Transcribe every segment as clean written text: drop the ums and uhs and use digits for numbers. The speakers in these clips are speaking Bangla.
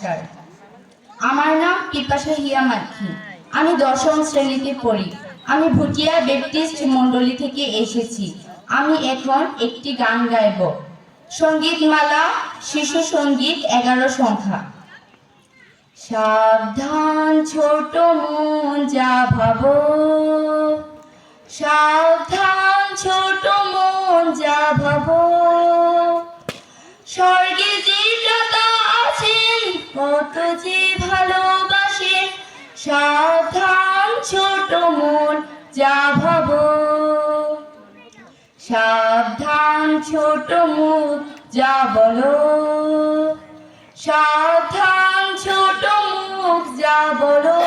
নমস্কার। আমার নাম পিপাসা হিয়া মার্কি। আমি 10ম শ্রেণীতে পড়ি। আমি ভুটিয়া ব্যাপটিস্ট মণ্ডলী থেকে এসেছি। আমি এখন একটি গান গাইব। সঙ্গীতমালা, শিশু সঙ্গীত 11 সংখ্যা। সাবধান ছোট মন যা ভাবো, সাবধান ছোট মন যা ভাবো, স্বর্গে যে দাতা আছেন কত যে ভালোবাসেন, সাবধান ছোট মন যা ভাবো, সাবধান ছোট মুখ যা বলো, সাবধান ছোট মুখ যা বলো,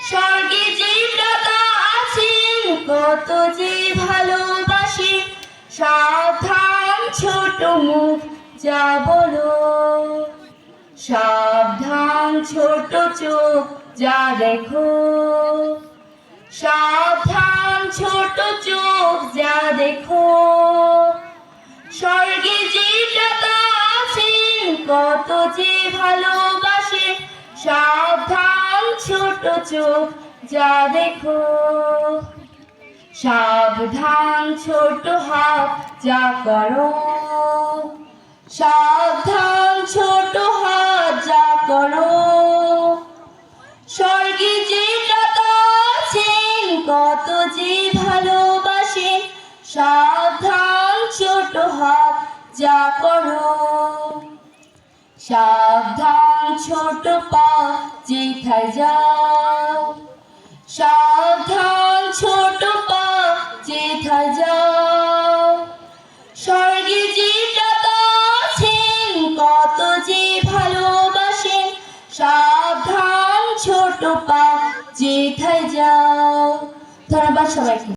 স্বর্গে যে দাতা আছেন কত যে ভালোবাসেন, সাবধান ছোট মুখ যা বলো, সাবধান ছোট চোখ যা দেখো, সাবধান ছোট চোখ যা দেখো, স্বর্গে যে দাতা আছেন কত যে ভালোবাসে, সাবধান ছোট চোখ যা দেখো, সাবধান ছোট হাত যা করো, সাবধান ছোট হাত যা করো, স্বর্গে যে দাতা আছেন কত যে ভালোবাসেন, সাবধান ছোট হাত যা করো, সাবধান ছোট পা যেথায় যাও, সাবধান ছোট পা যেথায় যাও, স্বর্গে যে দাতা আছেন কত যে ভালোবাসেন, সাবধান ছোট পা যেথায় যাও। ধন্যবাদ সবাইকে।